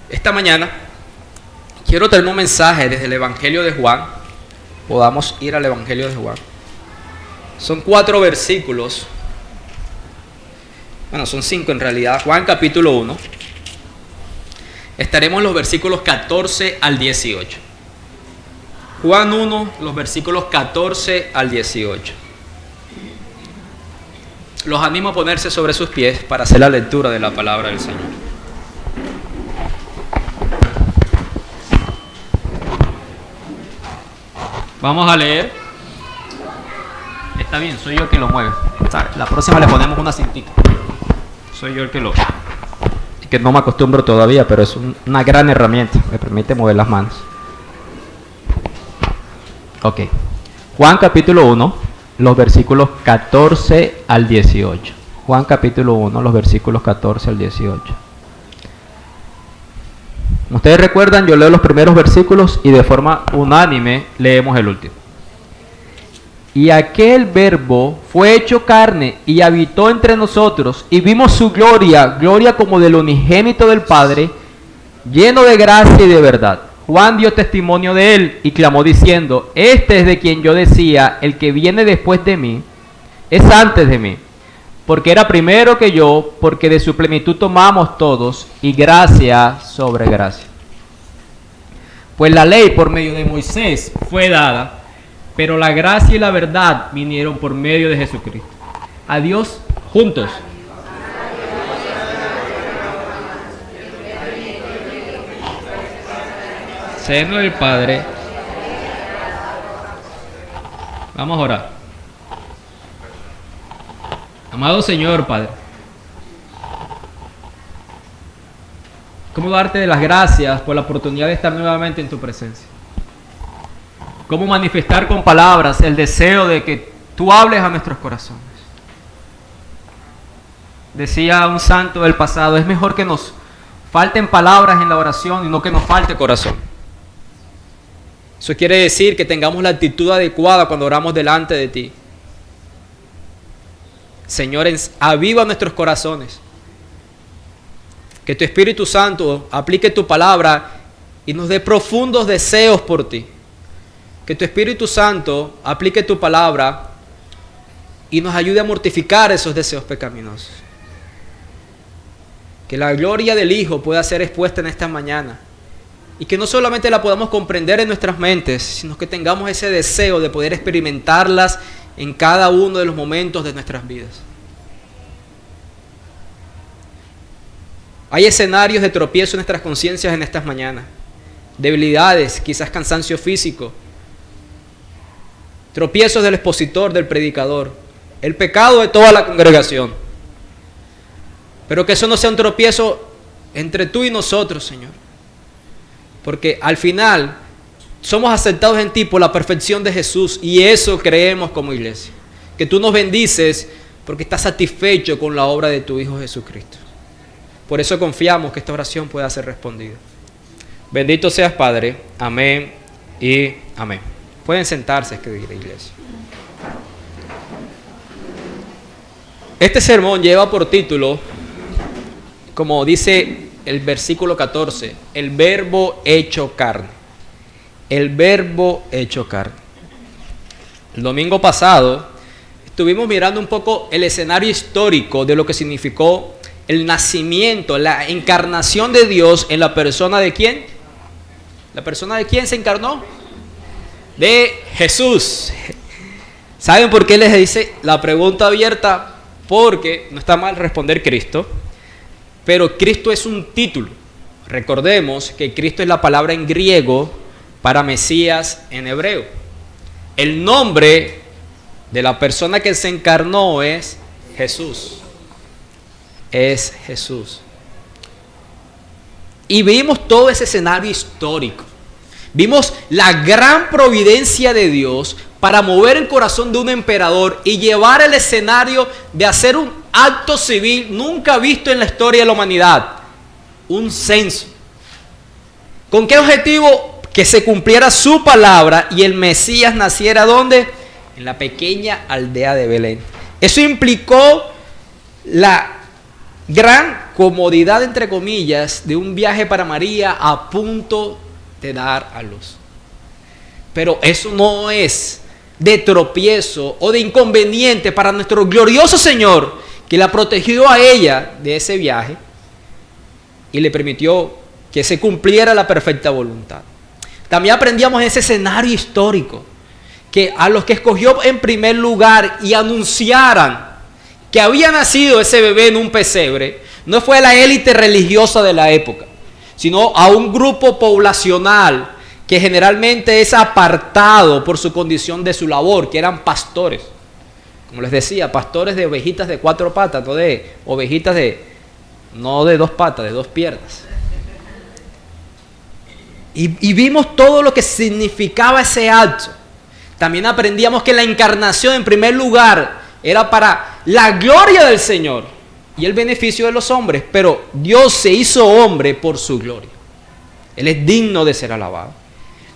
Esta mañana quiero traer un mensaje desde el Evangelio de Juan. Podamos ir al Evangelio de Juan. Son 4 versículos. Bueno, son 5 en realidad. Juan capítulo 1. Estaremos en los versículos 14 al 18. Juan 1, los versículos 14 al 18. Los animo a ponerse sobre sus pies para hacer la lectura de la palabra del Señor. Vamos a leer. Está bien, soy yo el que lo mueve. La próxima le ponemos una cintita. Soy yo el que lo... que no me acostumbro todavía, pero es una gran herramienta. Me permite mover las manos. Ok. Juan capítulo 1, los versículos 14 al 18. Juan capítulo 1, los versículos 14 al 18. Como ustedes recuerdan, yo leo los primeros versículos y de forma unánime leemos el último. Y aquel verbo fue hecho carne y habitó entre nosotros, y vimos su gloria, gloria como del unigénito del Padre, lleno de gracia y de verdad. Juan dio testimonio de él y clamó diciendo: este es de quien yo decía, el que viene después de mí es antes de mí, porque era primero que yo, porque de su plenitud tomamos todos, y gracia sobre gracia. Pues la ley por medio de Moisés fue dada, pero la gracia y la verdad vinieron por medio de Jesucristo. A Dios juntos. Seno del Padre. Vamos a orar. Amado Señor Padre, ¿cómo darte las gracias por la oportunidad de estar nuevamente en tu presencia? ¿Cómo manifestar con palabras el deseo de que tú hables a nuestros corazones? Decía un santo del pasado: es mejor que nos falten palabras en la oración y no que nos falte corazón. Eso quiere decir que tengamos la actitud adecuada cuando oramos delante de ti. Señor, aviva nuestros corazones. Que tu Espíritu Santo aplique tu palabra y nos dé profundos deseos por ti. Que tu Espíritu Santo aplique tu palabra y nos ayude a mortificar esos deseos pecaminosos. Que la gloria del Hijo pueda ser expuesta en esta mañana. Y que no solamente la podamos comprender en nuestras mentes, sino que tengamos ese deseo de poder experimentarlas en cada uno de los momentos de nuestras vidas. Hay escenarios de tropiezo en nuestras conciencias en estas mañanas. Debilidades, quizás cansancio físico. Tropiezos del expositor, del predicador. El pecado de toda la congregación. Pero que eso no sea un tropiezo entre tú y nosotros, Señor. Porque al final somos aceptados en ti por la perfección de Jesús, y eso creemos como iglesia. Que tú nos bendices porque estás satisfecho con la obra de tu Hijo Jesucristo. Por eso confiamos que esta oración pueda ser respondida. Bendito seas, Padre. Amén y amén. Pueden sentarse, querida iglesia. Este sermón lleva por título, como dice el versículo 14, el verbo hecho carne. El verbo hecho carne. El domingo pasado estuvimos mirando un poco el escenario histórico de lo que significó el nacimiento, la encarnación de Dios en la persona de ¿quién? ¿La persona de quién se encarnó? De Jesús. ¿Saben por qué les hice la pregunta abierta? Porque no está mal responder Cristo. Pero Cristo es un título. Recordemos que Cristo es la palabra en griego para Mesías en hebreo. El nombre de la persona que se encarnó es Jesús. Es Jesús. Y vimos todo ese escenario histórico. Vimos la gran providencia de Dios para mover el corazón de un emperador y llevar el escenario de hacer un acto civil nunca visto en la historia de la humanidad. Un censo. ¿Con qué objetivo? Que se cumpliera su palabra y el Mesías naciera ¿dónde? En la pequeña aldea de Belén. Eso implicó la gran comodidad, entre comillas, de un viaje para María a punto de dar a luz. Pero eso no es de tropiezo o de inconveniente para nuestro glorioso Señor, que la protegió a ella de ese viaje y le permitió que se cumpliera la perfecta voluntad. También aprendíamos en ese escenario histórico que a los que escogió en primer lugar y anunciaran que había nacido ese bebé en un pesebre, no fue a la élite religiosa de la época, sino a un grupo poblacional que generalmente es apartado por su condición de su labor, que eran pastores. Como les decía, pastores de ovejitas de 4 patas, no de ovejitas no de 2 patas, de 2 piernas. Y vimos todo lo que significaba ese acto. También aprendíamos que la encarnación, en primer lugar, era para la gloria del Señor y el beneficio de los hombres, pero Dios se hizo hombre por su gloria. Él es digno de ser alabado.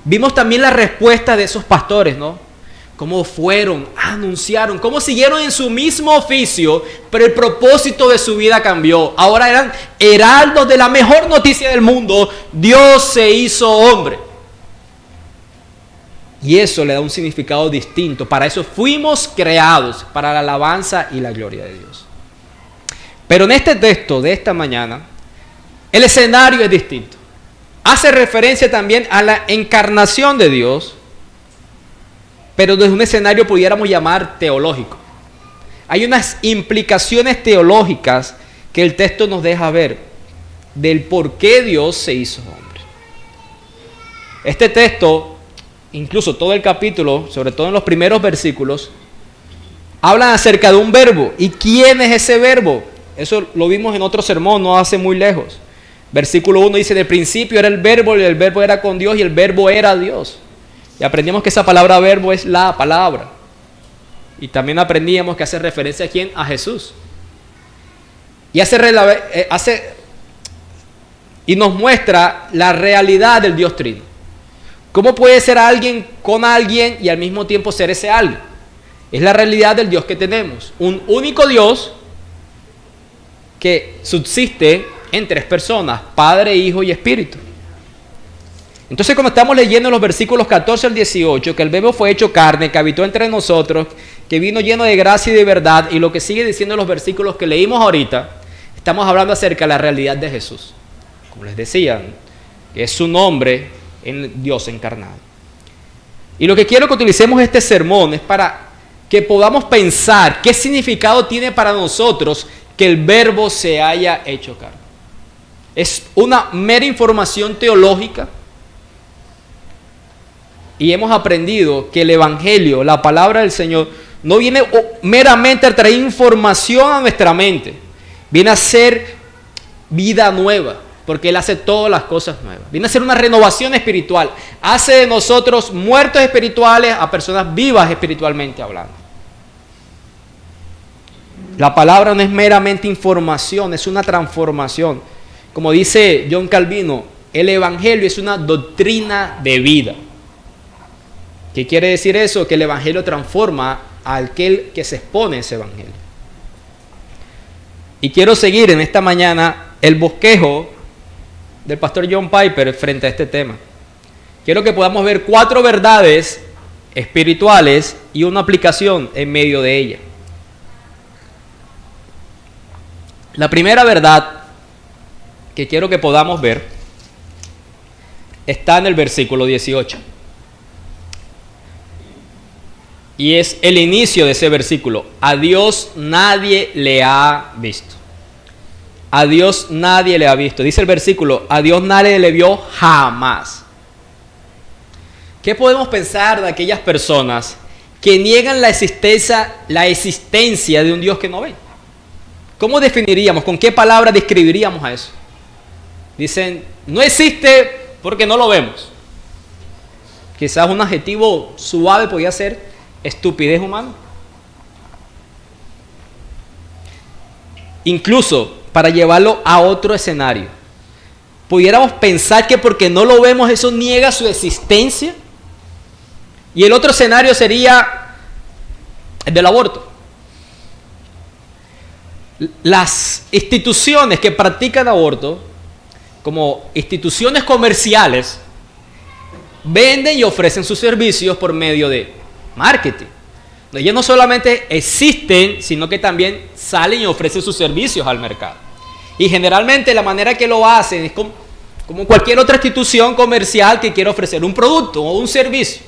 Vimos también la respuesta de esos pastores, ¿no? Cómo fueron, anunciaron, cómo siguieron en su mismo oficio, pero el propósito de su vida cambió. Ahora eran heraldos de la mejor noticia del mundo: Dios se hizo hombre. Y eso le da un significado distinto. Para eso fuimos creados, para la alabanza y la gloria de Dios. Pero en este texto de esta mañana, el escenario es distinto. Hace referencia también a la encarnación de Dios, pero desde un escenario pudiéramos llamar teológico. Hay unas implicaciones teológicas que el texto nos deja ver del por qué Dios se hizo hombre. Este texto, incluso todo el capítulo, sobre todo en los primeros versículos, hablan acerca de un verbo. ¿Y quién es ese verbo? Eso lo vimos en otro sermón, no hace muy lejos. Versículo 1 dice: del principio era el verbo, y el verbo era con Dios, y el verbo era Dios. Y aprendimos que esa palabra verbo es la palabra. Y también aprendíamos que hace referencia a quién, a Jesús. Y nos muestra la realidad del Dios Trino. ¿Cómo puede ser alguien con alguien y al mismo tiempo ser ese alguien? Es la realidad del Dios que tenemos. Un único Dios que subsiste en 3 personas: Padre, Hijo y Espíritu. Entonces, cuando estamos leyendo los versículos 14 al 18, que el verbo fue hecho carne, que habitó entre nosotros, que vino lleno de gracia y de verdad, y lo que sigue diciendo los versículos que leímos ahorita, estamos hablando acerca de la realidad de Jesús. Como les decía, que es su nombre en Dios encarnado. Y lo que quiero que utilicemos este sermón es para que podamos pensar qué significado tiene para nosotros que el verbo se haya hecho carne. ¿Es una mera información teológica? Y hemos aprendido que el Evangelio, la palabra del Señor, no viene meramente a traer información a nuestra mente. Viene a ser vida nueva, porque Él hace todas las cosas nuevas. Viene a ser una renovación espiritual. Hace de nosotros muertos espirituales a personas vivas espiritualmente hablando. La palabra no es meramente información, es una transformación. Como dice John Calvino, el Evangelio es una doctrina de vida. ¿Qué quiere decir eso? Que el Evangelio transforma a aquel que se expone a ese Evangelio. Y quiero seguir en esta mañana el bosquejo del pastor John Piper frente a este tema. Quiero que podamos ver 4 verdades espirituales y una aplicación en medio de ella. La primera verdad que quiero que podamos ver está en el versículo 18. Y es el inicio de ese versículo. A Dios nadie le ha visto. A Dios nadie le ha visto. Dice el versículo: a Dios nadie le vio jamás. ¿Qué podemos pensar de aquellas personas que niegan la existencia de un Dios que no ve? ¿Cómo definiríamos, con qué palabra describiríamos a eso? Dicen: no existe porque no lo vemos. Quizás un adjetivo suave podría ser estupidez humana. Incluso, para llevarlo a otro escenario, pudiéramos pensar que porque no lo vemos eso niega su existencia. Y el otro escenario sería el del aborto. las instituciones que practican aborto, como instituciones comerciales, venden y ofrecen sus servicios por medio de marketing. Ellos no solamente existen, sino que también salen y ofrecen sus servicios al mercado. Y generalmente la manera que lo hacen es como cualquier otra institución comercial que quiera ofrecer un producto o un servicio.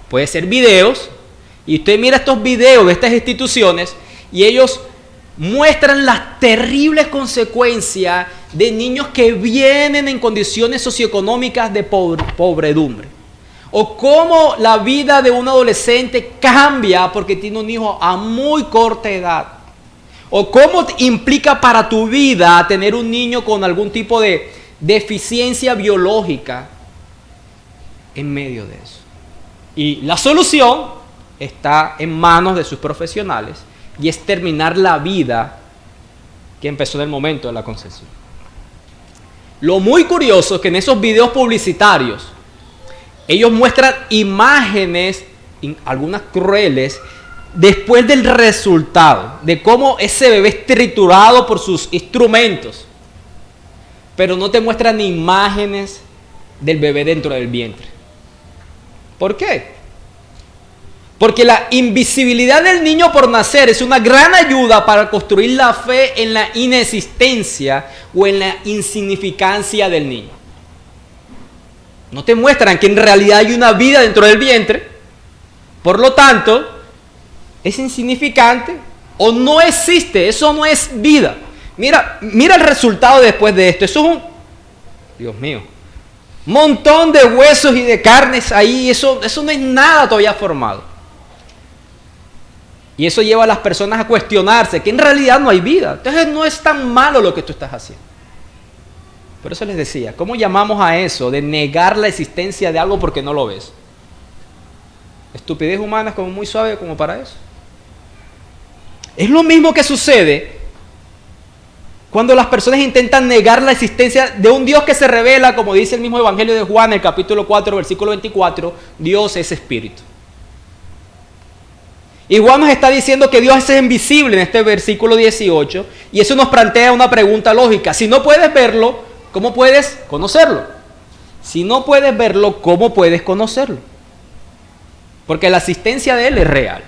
Puede ser videos, y usted mira estos videos de estas instituciones y ellos muestran las terribles consecuencias de niños que vienen en condiciones socioeconómicas de pobredumbre. O cómo la vida de un adolescente cambia porque tiene un hijo a muy corta edad. O cómo implica para tu vida tener un niño con algún tipo de deficiencia biológica en medio de eso. Y la solución está en manos de sus profesionales y es terminar la vida que empezó en el momento de la concepción. Lo muy curioso es que en esos videos publicitarios ellos muestran imágenes, algunas crueles, después del resultado, de cómo ese bebé es triturado por sus instrumentos. Pero no te muestran ni imágenes del bebé dentro del vientre. ¿Por qué? Porque la invisibilidad del niño por nacer es una gran ayuda para construir la fe en la inexistencia o en la insignificancia del niño. No te muestran que en realidad hay una vida dentro del vientre, por lo tanto, es insignificante o no existe, eso no es vida. Mira el resultado después de esto. Eso es Dios mío, montón de huesos y de carnes ahí, eso no es nada todavía formado. Y eso lleva a las personas a cuestionarse que en realidad no hay vida. Entonces no es tan malo lo que tú estás haciendo. Por eso les decía, ¿cómo llamamos a eso de negar la existencia de algo porque no lo ves? Estupidez humana es como muy suave como para eso. Es lo mismo que sucede cuando las personas intentan negar la existencia de un Dios que se revela, como dice el mismo Evangelio de Juan, en el capítulo 4, versículo 24, Dios es espíritu. Y Juan nos está diciendo que Dios es invisible en este versículo 18, y eso nos plantea una pregunta lógica. Si no puedes verlo, ¿cómo puedes conocerlo? Si no puedes verlo, ¿cómo puedes conocerlo? Porque la existencia de Él es real.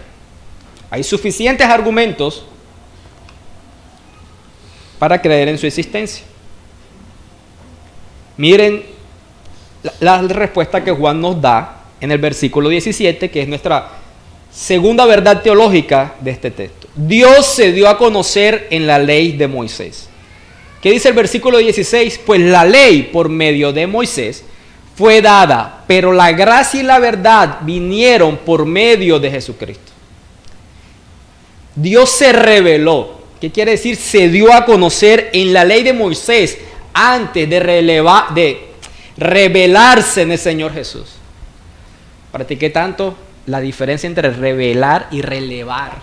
Hay suficientes argumentos para creer en su existencia. Miren la respuesta que Juan nos da en el versículo 17, que es nuestra segunda verdad teológica de este texto. Dios se dio a conocer en la ley de Moisés. ¿Qué dice el versículo 16? Pues la ley por medio de Moisés fue dada, pero la gracia y la verdad vinieron por medio de Jesucristo. Dios se reveló. ¿Qué quiere decir? Se dio a conocer en la ley de Moisés antes de revelarse en el Señor Jesús. Practiqué tanto la diferencia entre revelar y relevar,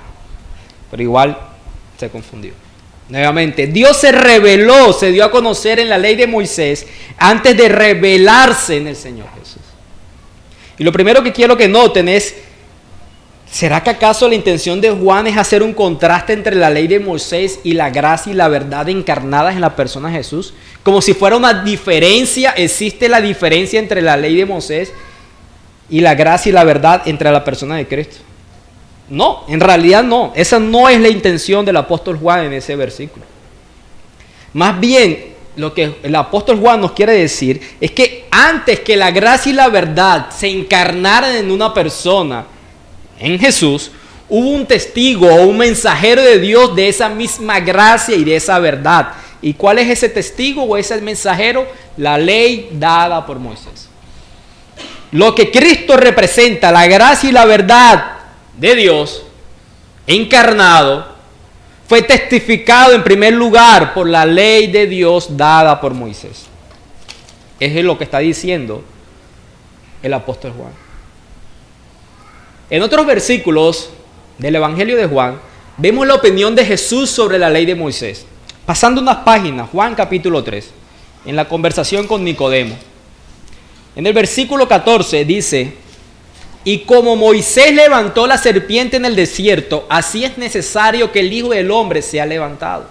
pero igual se confundió. Nuevamente, Dios se reveló, se dio a conocer en la ley de Moisés antes de revelarse en el Señor Jesús. Y lo primero que quiero que noten es, ¿será que acaso la intención de Juan es hacer un contraste entre la ley de Moisés y la gracia y la verdad encarnadas en la persona de Jesús? Como si fuera una diferencia, existe la diferencia entre la ley de Moisés y la gracia y la verdad entre la persona de Cristo. No, en realidad no. Esa no es la intención del apóstol Juan en ese versículo. Más bien, lo que el apóstol Juan nos quiere decir es que antes que la gracia y la verdad se encarnaran en una persona, en Jesús, hubo un testigo o un mensajero de Dios de esa misma gracia y de esa verdad. ¿Y cuál es ese testigo o ese mensajero? La ley dada por Moisés. Lo que Cristo representa, la gracia y la verdad de Dios encarnado, fue testificado en primer lugar por la ley de Dios dada por Moisés. Eso es lo que está diciendo el apóstol Juan. En otros versículos del Evangelio de Juan, vemos la opinión de Jesús sobre la ley de Moisés. Pasando unas páginas, Juan capítulo 3, en la conversación con Nicodemo. En el versículo 14 dice, Y como Moisés levantó la serpiente en el desierto, así es necesario que el Hijo del Hombre sea levantado.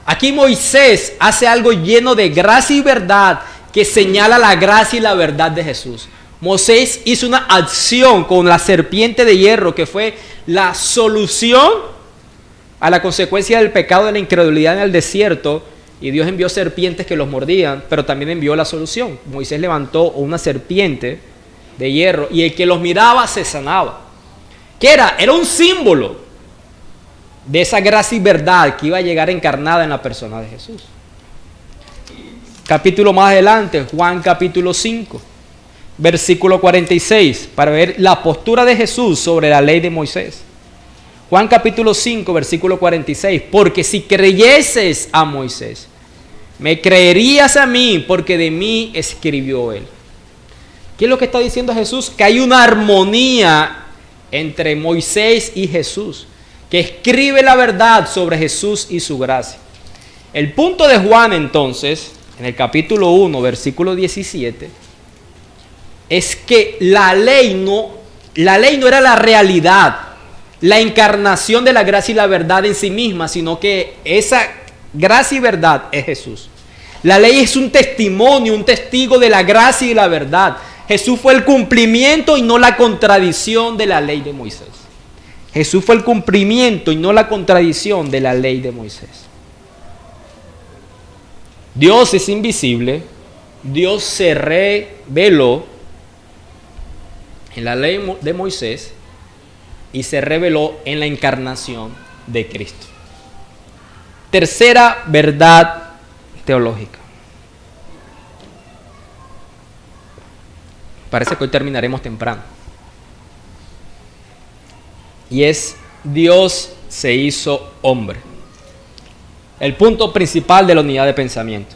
Aquí Moisés hace algo lleno de gracia y verdad que señala la gracia y la verdad de Jesús. Moisés hizo una acción con la serpiente de hierro que fue la solución a la consecuencia del pecado de la incredulidad en el desierto, y Dios envió serpientes que los mordían, pero también envió la solución. Moisés levantó una serpiente de hierro y el que los miraba se sanaba. ¿Qué era? Era un símbolo de esa gracia y verdad que iba a llegar encarnada en la persona de Jesús. Capítulo más adelante, Juan capítulo 5, versículo 46, para ver la postura de Jesús sobre la ley de Moisés. Juan capítulo 5, versículo 46, porque si creyeses a Moisés, me creerías a mí, porque de mí escribió él. ¿Qué es lo que está diciendo Jesús? Que hay una armonía entre Moisés y Jesús, que escribe la verdad sobre Jesús y su gracia. El punto de Juan entonces, en el capítulo 1, versículo 17, es que la ley no era la realidad, la encarnación de la gracia y la verdad en sí misma, sino que esa gracia y verdad es Jesús. La ley es un testimonio, un testigo de la gracia y la verdad. Jesús fue el cumplimiento y no la contradicción de la ley de Moisés. Jesús fue el cumplimiento y no la contradicción de la ley de Moisés. Dios es invisible. Dios se reveló en la ley de Moisés y se reveló en la encarnación de Cristo. Tercera verdad teológica. Parece que hoy terminaremos temprano. Y es: Dios se hizo hombre. El punto principal de la unidad de pensamiento.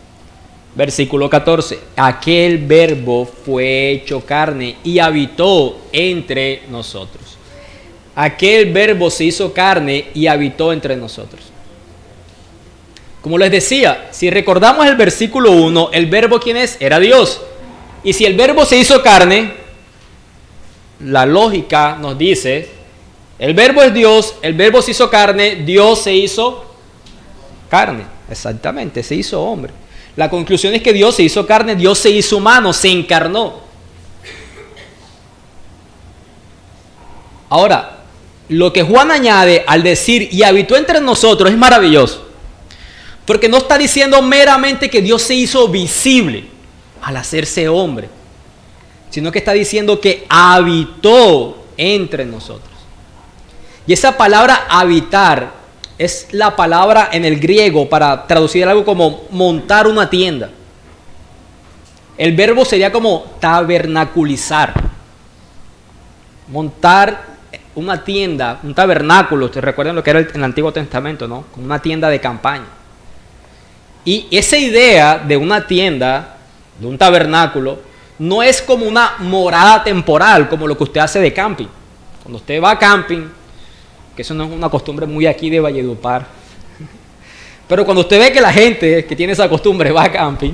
Versículo 14. Aquel verbo fue hecho carne y habitó entre nosotros. Aquel verbo se hizo carne y habitó entre nosotros. Como les decía, si recordamos el versículo 1, el verbo ¿quién es? Era Dios. Y si el verbo se hizo carne, la lógica nos dice, el verbo es Dios, el verbo se hizo carne, Dios se hizo carne. Exactamente, se hizo hombre. La conclusión es que Dios se hizo carne, Dios se hizo humano, se encarnó. Ahora, lo que Juan añade al decir y habitó entre nosotros es maravilloso. Porque no está diciendo meramente que Dios se hizo visible al hacerse hombre, sino que está diciendo que habitó entre nosotros. Y esa palabra habitar es la palabra en el griego para traducir algo como montar una tienda. El verbo sería como tabernaculizar. Montar una tienda, un tabernáculo. Ustedes recuerdan lo que era en el Antiguo Testamento, ¿no? Como una tienda de campaña. Y esa idea de una tienda, de un tabernáculo, no es como una morada temporal, como lo que usted hace de camping. Cuando usted va a camping, que eso no es una costumbre muy aquí de Valledupar, pero cuando usted ve que la gente que tiene esa costumbre va a camping,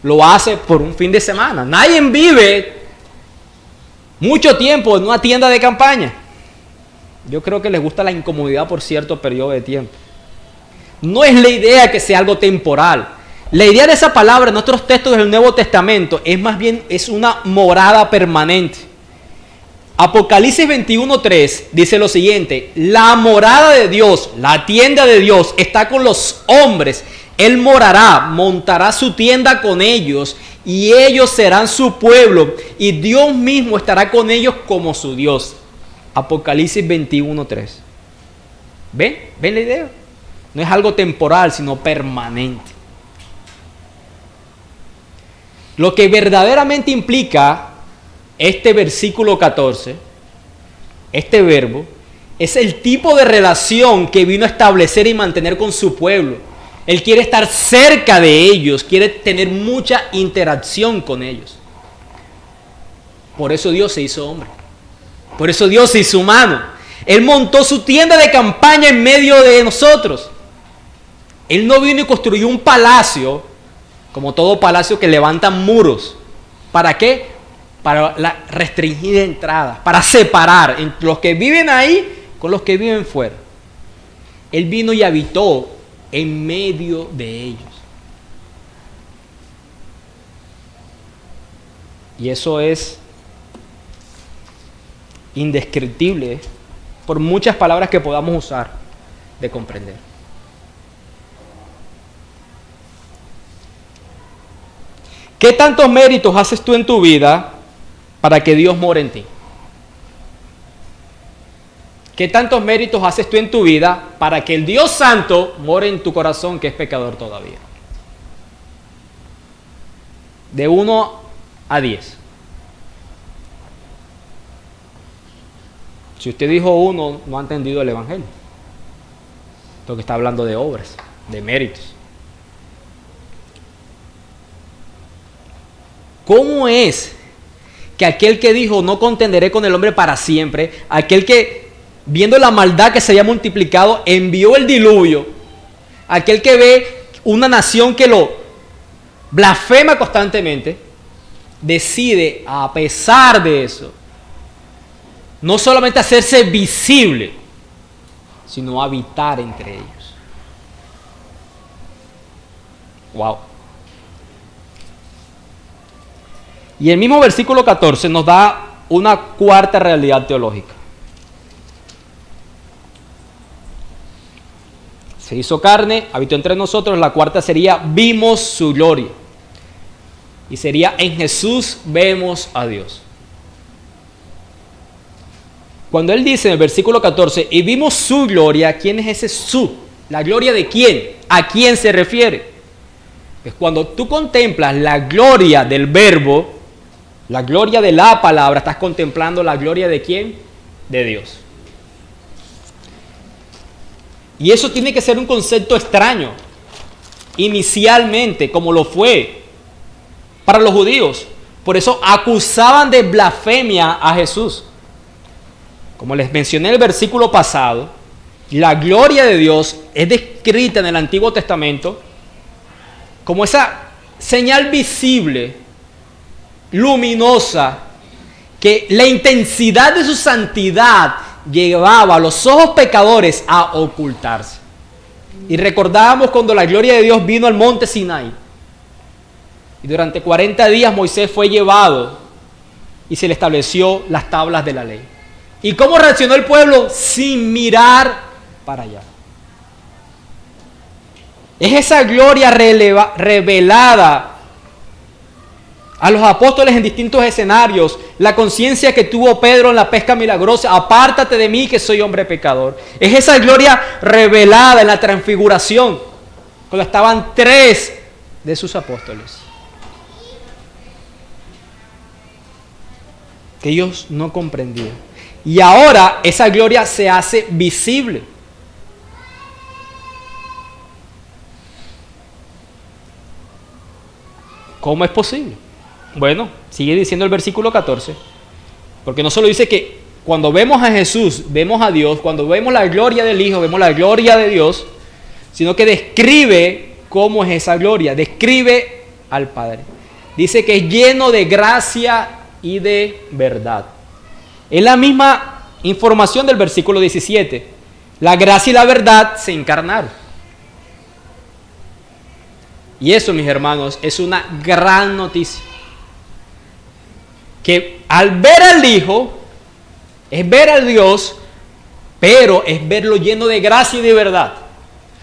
lo hace por un fin de semana. Nadie vive mucho tiempo en una tienda de campaña. Yo creo que les gusta la incomodidad por cierto periodo de tiempo. No es la idea que sea algo temporal. La idea de esa palabra en nuestros textos del Nuevo Testamento es más bien es una morada permanente. Apocalipsis 21:3 dice lo siguiente: la morada de Dios, la tienda de Dios está con los hombres. Él morará, montará su tienda con ellos y ellos serán su pueblo y Dios mismo estará con ellos como su Dios. Apocalipsis 21:3. ¿Ven? ¿Ven la idea? No es algo temporal, sino permanente. Lo que verdaderamente implica este versículo 14, este verbo, es el tipo de relación que vino a establecer y mantener con su pueblo. Él quiere estar cerca de ellos, quiere tener mucha interacción con ellos. Por eso Dios se hizo hombre. Por eso Dios se hizo humano. Él montó su tienda de campaña en medio de nosotros. Él no vino y construyó un palacio, como todo palacio que levantan muros. ¿Para qué? para la restringida entrada, para separar entre los que viven ahí con los que viven fuera. Él vino y habitó en medio de ellos. Y eso es indescriptible por muchas palabras que podamos usar de comprender. ¿Qué tantos méritos haces tú en tu vida para que Dios more en ti? ¿Qué tantos méritos haces tú en tu vida para que el Dios Santo more en tu corazón, que es pecador todavía? De 1 a 10. Si usted dijo 1, no ha entendido el Evangelio. Porque está hablando de obras, de méritos. ¿Cómo es que aquel que dijo no contenderé con el hombre para siempre, aquel que viendo la maldad que se había multiplicado envió el diluvio, aquel que ve una nación que lo blasfema constantemente, decide a pesar de eso no solamente hacerse visible, sino habitar entre ellos? Wow. Y el mismo versículo 14 nos da una cuarta realidad teológica. Se hizo carne, habitó entre nosotros. La cuarta sería, vimos su gloria. Y sería, en Jesús vemos a Dios. Cuando él dice en el versículo 14, y vimos su gloria, ¿quién es ese su? ¿La gloria de quién? ¿A quién se refiere? Pues cuando tú contemplas la gloria del verbo, la gloria de la palabra, estás contemplando la gloria de ¿quién? De Dios. Y eso tiene que ser un concepto extraño, inicialmente, como lo fue para los judíos. Por eso acusaban de blasfemia a Jesús. Como les mencioné en el versículo pasado, la gloria de Dios es descrita en el Antiguo Testamento como esa señal visible, luminosa, que la intensidad de su santidad llevaba a los ojos pecadores a ocultarse. Y recordábamos cuando la gloria de Dios vino al monte Sinai, y durante 40 días Moisés fue llevado y se le estableció las tablas de la ley. ¿Y cómo reaccionó el pueblo? Sin mirar para allá. Es esa gloria revelada a los apóstoles en distintos escenarios, la conciencia que tuvo Pedro en la pesca milagrosa, apártate de mí que soy hombre pecador. Es esa gloria revelada en la transfiguración, cuando estaban 3 de sus apóstoles, que ellos no comprendían. Y ahora esa gloria se hace visible. ¿Cómo es posible? Bueno, sigue diciendo el versículo 14, porque no solo dice que cuando vemos a Jesús, vemos a Dios, cuando vemos la gloria del Hijo, vemos la gloria de Dios, sino que describe cómo es esa gloria, describe al Padre. Dice que es lleno de gracia y de verdad. Es la misma información del versículo 17. La gracia y la verdad se encarnaron. Y eso, mis hermanos, es una gran noticia. Que al ver al Hijo, es ver al Dios, pero es verlo lleno de gracia y de verdad.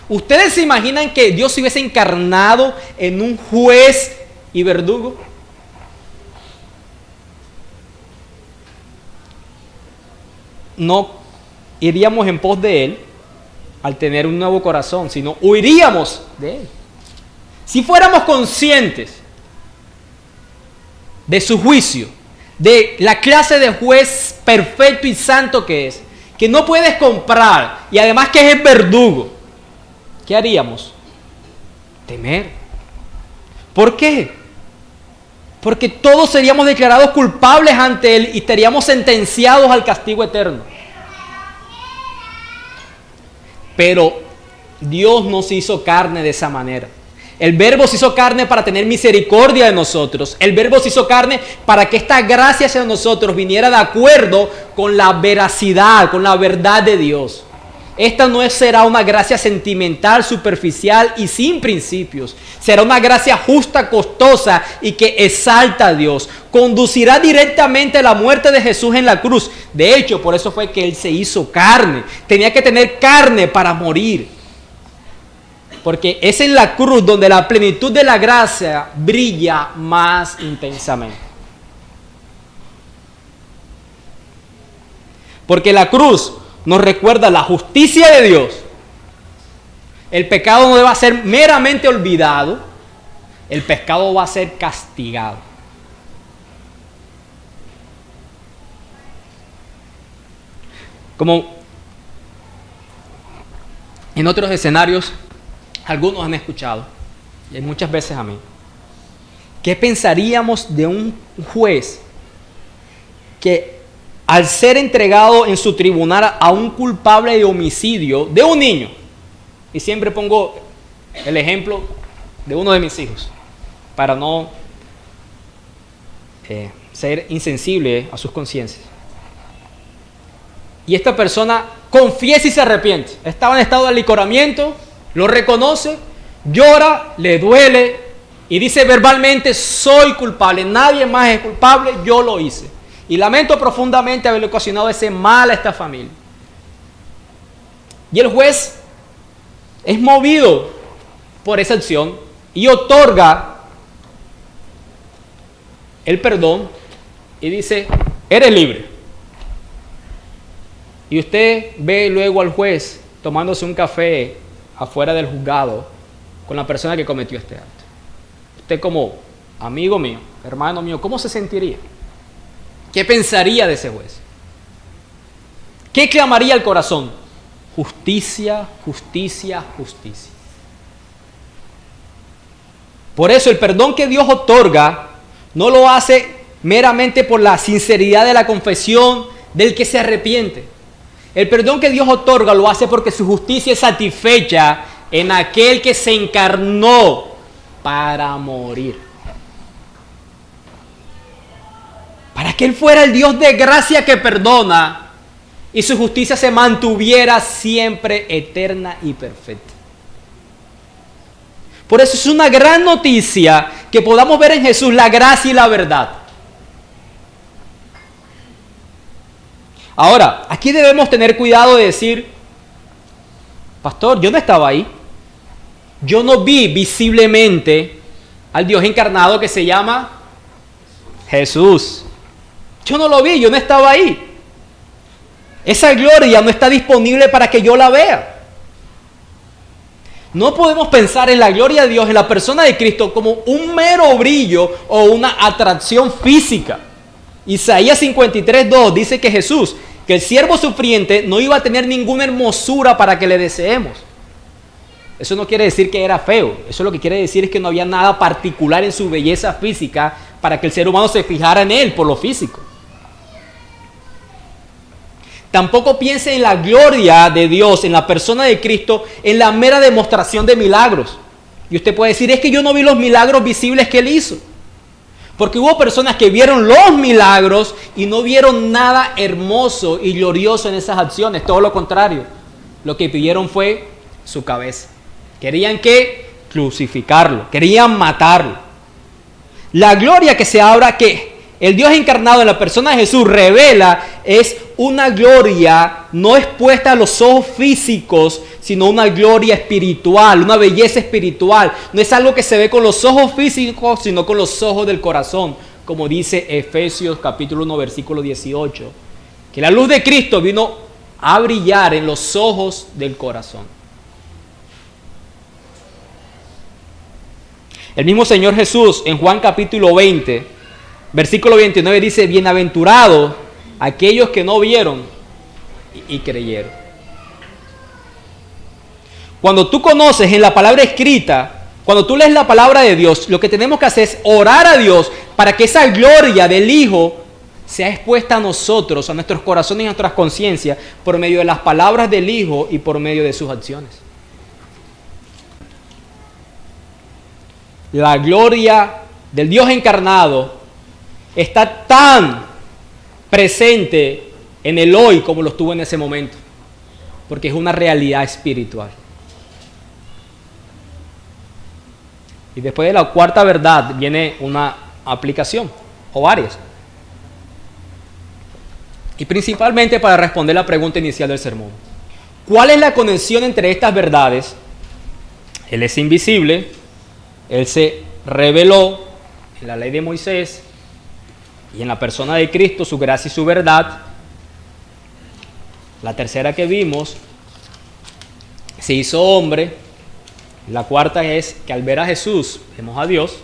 ¿Ustedes se imaginan que Dios se hubiese encarnado en un juez y verdugo? No iríamos en pos de Él al tener un nuevo corazón, sino huiríamos de Él. Si fuéramos conscientes de su juicio, de la clase de juez perfecto y santo que es, que no puedes comprar y además que es el verdugo, ¿qué haríamos? Temer. ¿Por qué? Porque todos seríamos declarados culpables ante Él y estaríamos sentenciados al castigo eterno. Pero Dios no se hizo carne de esa manera. El Verbo se hizo carne para tener misericordia de nosotros. El Verbo se hizo carne para que esta gracia hacia nosotros viniera de acuerdo con la veracidad, con la verdad de Dios. Esta no será una gracia sentimental, superficial y sin principios. Será una gracia justa, costosa y que exalta a Dios. Conducirá directamente a la muerte de Jesús en la cruz. De hecho, por eso fue que Él se hizo carne. Tenía que tener carne para morir. Porque es en la cruz donde la plenitud de la gracia brilla más intensamente. Porque la cruz nos recuerda la justicia de Dios. El pecado no debe ser meramente olvidado. El pecado va a ser castigado. Como en otros escenarios, algunos han escuchado, y muchas veces a mí, ¿qué pensaríamos de un juez que al ser entregado en su tribunal a un culpable de homicidio de un niño? Y siempre pongo el ejemplo de uno de mis hijos, para no ser insensible a sus conciencias. Y esta persona confiesa y se arrepiente. Estaba en estado de alicoramiento, lo reconoce, llora, le duele y dice verbalmente: soy culpable, nadie más es culpable, yo lo hice. Y lamento profundamente haberle ocasionado ese mal a esta familia. Y el juez es movido por esa acción y otorga el perdón y dice: eres libre. Y usted ve luego al juez tomándose un café afuera del juzgado con la persona que cometió este acto. Usted, como amigo mío, hermano mío, ¿cómo se sentiría? ¿Qué pensaría de ese juez? ¿Qué clamaría el corazón? Justicia, justicia, justicia. Por eso el perdón que Dios otorga no lo hace meramente por la sinceridad de la confesión del que se arrepiente. El perdón que Dios otorga lo hace porque su justicia es satisfecha en aquel que se encarnó para morir. Para que Él fuera el Dios de gracia que perdona y su justicia se mantuviera siempre eterna y perfecta. Por eso es una gran noticia que podamos ver en Jesús la gracia y la verdad. Ahora, aquí debemos tener cuidado de decir: pastor, yo no estaba ahí. Yo no vi visiblemente al Dios encarnado que se llama Jesús. Yo no lo vi, yo no estaba ahí. Esa gloria no está disponible para que yo la vea. No podemos pensar en la gloria de Dios, en la persona de Cristo, como un mero brillo o una atracción física. Isaías 53:2 dice que Jesús, que el siervo sufriente, no iba a tener ninguna hermosura para que le deseemos. Eso no quiere decir que era feo. Eso lo que quiere decir es que no había nada particular en su belleza física para que el ser humano se fijara en él por lo físico. Tampoco piense en la gloria de Dios, en la persona de Cristo, en la mera demostración de milagros. Y usted puede decir: es que yo no vi los milagros visibles que Él hizo. Porque hubo personas que vieron los milagros y no vieron nada hermoso y glorioso en esas acciones. Todo lo contrario. Lo que pidieron fue su cabeza. Querían que crucificarlo. Querían matarlo. La gloria que se abra, que el Dios encarnado en la persona de Jesús revela, es una gloria no expuesta a los ojos físicos, sino una gloria espiritual, una belleza espiritual. No es algo que se ve con los ojos físicos, sino con los ojos del corazón, como dice Efesios capítulo 1, versículo 18. Que la luz de Cristo vino a brillar en los ojos del corazón. El mismo Señor Jesús en Juan capítulo 20, versículo 29 dice: bienaventurados aquellos que no vieron y creyeron. Cuando tú conoces en la palabra escrita, cuando tú lees la palabra de Dios, lo que tenemos que hacer es orar a Dios para que esa gloria del Hijo sea expuesta a nosotros, a nuestros corazones y a nuestras conciencias, por medio de las palabras del Hijo y por medio de sus acciones. la gloria del Dios encarnado está tan presente en el hoy como lo estuvo en ese momento, porque es una realidad espiritual. Y después de la cuarta verdad viene una aplicación, o varias. Y principalmente para responder la pregunta inicial del sermón. ¿Cuál es la conexión entre estas verdades? Él es invisible, Él se reveló en la ley de Moisés y en la persona de Cristo, su gracia y su verdad. La tercera que vimos, se hizo hombre. La cuarta es que al ver a Jesús, vemos a Dios.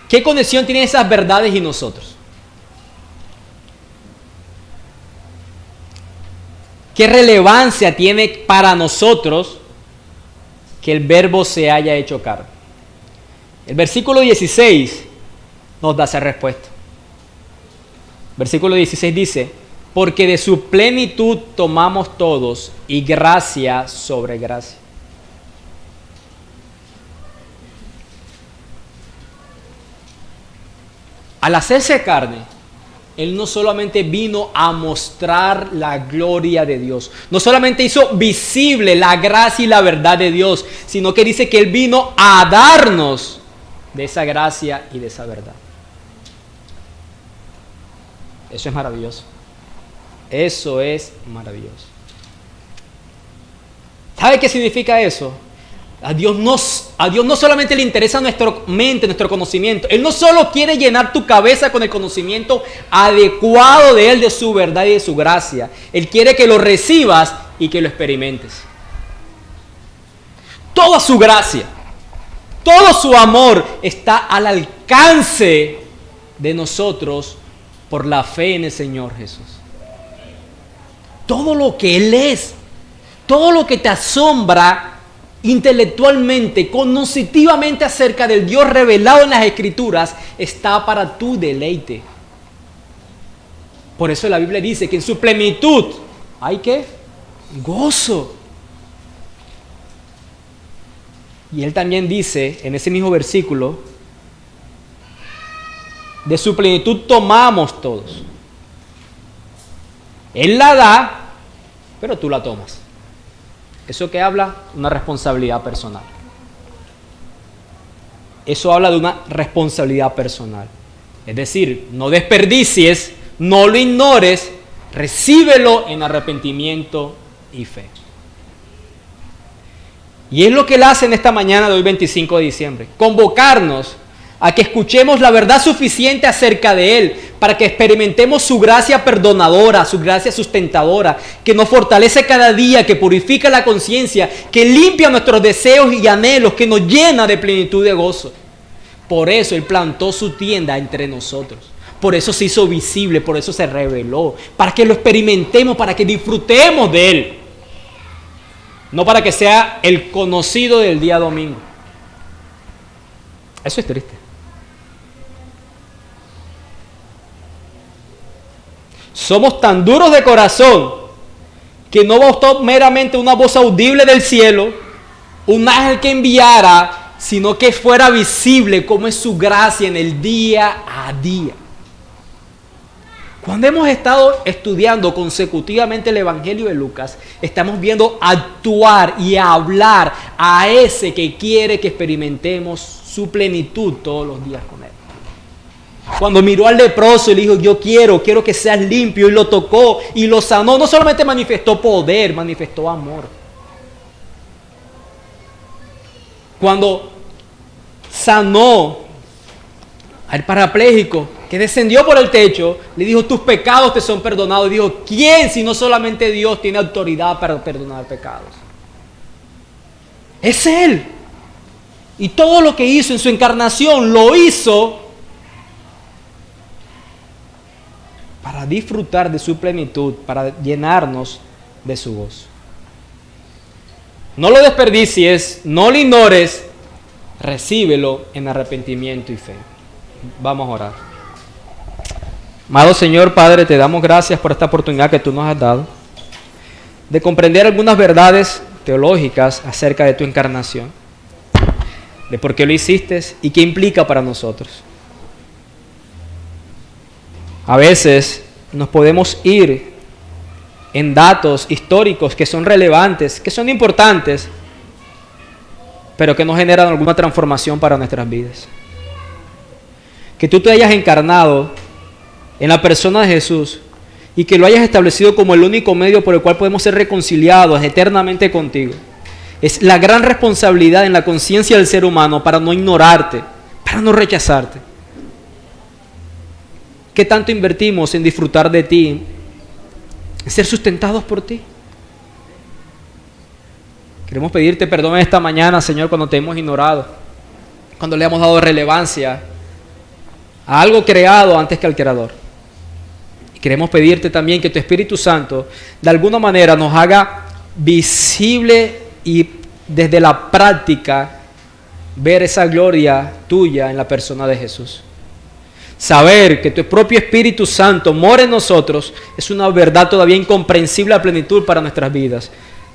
¿Qué conexión tienen esas verdades y nosotros? ¿Qué relevancia tiene para nosotros que el Verbo se haya hecho carne? El versículo 16 nos da esa respuesta. Versículo 16 dice: porque de su plenitud tomamos todos, y gracia sobre gracia. Al hacerse carne, Él no solamente vino a mostrar la gloria de Dios, no solamente hizo visible la gracia y la verdad de Dios, sino que dice que Él vino a darnos de esa gracia y de esa verdad. Eso es maravilloso. Eso es maravilloso. ¿Sabe qué significa eso? A Dios no solamente le interesa nuestra mente, nuestro conocimiento. Él no solo quiere llenar tu cabeza con el conocimiento adecuado de Él, de su verdad y de su gracia. Él quiere que lo recibas y que lo experimentes. Toda su gracia, todo su amor está al alcance de nosotros por la fe en el Señor Jesús. Todo lo que Él es, todo lo que te asombra intelectualmente, cognitivamente acerca del Dios revelado en las Escrituras, está para tu deleite. Por eso la Biblia dice que en su plenitud hay ¿qué? Gozo. Y Él también dice en ese mismo versículo: de su plenitud tomamos todos. Él la da, pero tú la tomas. ¿Eso qué habla? Una responsabilidad personal. Eso habla de una responsabilidad personal. Es decir, no desperdicies, no lo ignores, recíbelo en arrepentimiento y fe. Y es lo que Él hace en esta mañana de hoy 25 de diciembre. Convocarnos a que escuchemos la verdad suficiente acerca de Él, para que experimentemos su gracia perdonadora, su gracia sustentadora, que nos fortalece cada día, que purifica la conciencia, que limpia nuestros deseos y anhelos, que nos llena de plenitud de gozo. Por eso Él plantó su tienda entre nosotros. Por eso se hizo visible, por eso se reveló, para que lo experimentemos, para que disfrutemos de Él. No para que sea el conocido del día domingo. Eso es triste. Somos tan duros de corazón que no bastó meramente una voz audible del cielo, un ángel que enviara, sino que fuera visible cómo es su gracia en el día a día. Cuando hemos estado estudiando consecutivamente el Evangelio de Lucas, estamos viendo actuar y hablar a ese que quiere que experimentemos su plenitud todos los días con Él. Cuando miró al leproso y le dijo: yo quiero que seas limpio, y lo tocó y lo sanó, no solamente manifestó poder, manifestó amor. Cuando sanó al parapléjico que descendió por el techo, le dijo: tus pecados te son perdonados. Y dijo: ¿quién si no solamente Dios tiene autoridad para perdonar pecados? Es Él. Y todo lo que hizo en su encarnación lo hizo para disfrutar de su plenitud, para llenarnos de su gozo. No lo desperdicies, no lo ignores, recíbelo en arrepentimiento y fe. Vamos a orar. Amado Señor Padre, te damos gracias por esta oportunidad que tú nos has dado de comprender algunas verdades teológicas acerca de tu encarnación. de por qué lo hiciste y qué implica para nosotros. A veces nos podemos ir en datos históricos que son relevantes, que son importantes, pero que no generan alguna transformación para nuestras vidas. Que tú te hayas encarnado en la persona de Jesús y que lo hayas establecido como el único medio por el cual podemos ser reconciliados eternamente contigo. Es la gran responsabilidad en la conciencia del ser humano para no ignorarte, para no rechazarte. ¿Qué tanto invertimos en disfrutar de ti, en ser sustentados por ti? Queremos pedirte perdón esta mañana, Señor, cuando te hemos ignorado, cuando le hemos dado relevancia a algo creado antes que al Creador. Y queremos pedirte también que tu Espíritu Santo de alguna manera nos haga visible y desde la práctica ver esa gloria tuya en la persona de Jesús. Saber que tu propio Espíritu Santo mora en nosotros es una verdad todavía incomprensible a plenitud para nuestras vidas.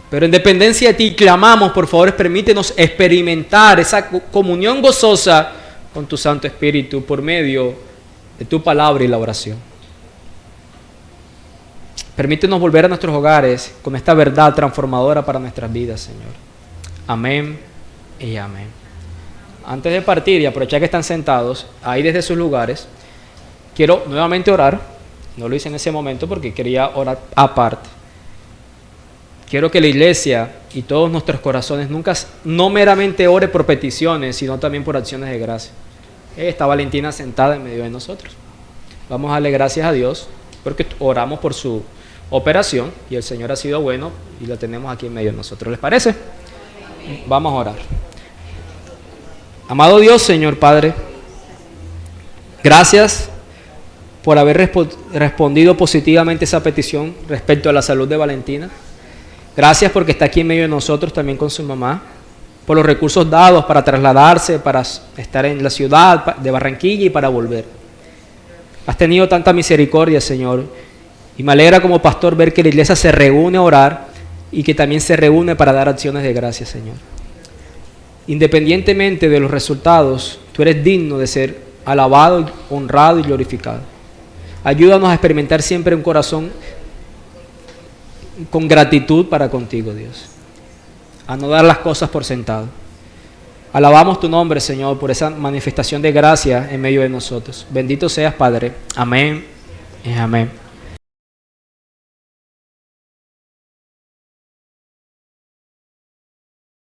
Pero en dependencia de ti clamamos, por favor, permítenos experimentar esa comunión gozosa con tu Santo Espíritu por medio de tu palabra y la oración. Permítenos volver a nuestros hogares con esta verdad transformadora para nuestras vidas, Señor. Amén y amén. Antes de partir y aprovechar que están sentados ahí desde sus lugares, quiero nuevamente orar. No lo hice en ese momento porque quería orar aparte. Quiero que la iglesia y todos nuestros corazones no meramente ore por peticiones, sino también por acciones de gracia. Está Valentina sentada en medio de nosotros. Vamos a darle gracias a Dios porque oramos por su operación y el Señor ha sido bueno y la tenemos aquí en medio de nosotros. ¿Les parece? Vamos a orar. Amado Dios, Señor Padre, gracias por haber respondido positivamente esa petición respecto a la salud de Valentina. Gracias porque está aquí en medio de nosotros también con su mamá, por los recursos dados para trasladarse, para estar en la ciudad de Barranquilla y para volver. Has tenido tanta misericordia, Señor, y me alegra como pastor ver que la iglesia se reúne a orar y que también se reúne para dar acciones de gracia, Señor. Independientemente de los resultados, tú eres digno de ser alabado, honrado y glorificado. Ayúdanos a experimentar siempre un corazón con gratitud para contigo, Dios. A no dar las cosas por sentado. Alabamos tu nombre, Señor, por esa manifestación de gracia en medio de nosotros. Bendito seas, Padre. Amén y amén.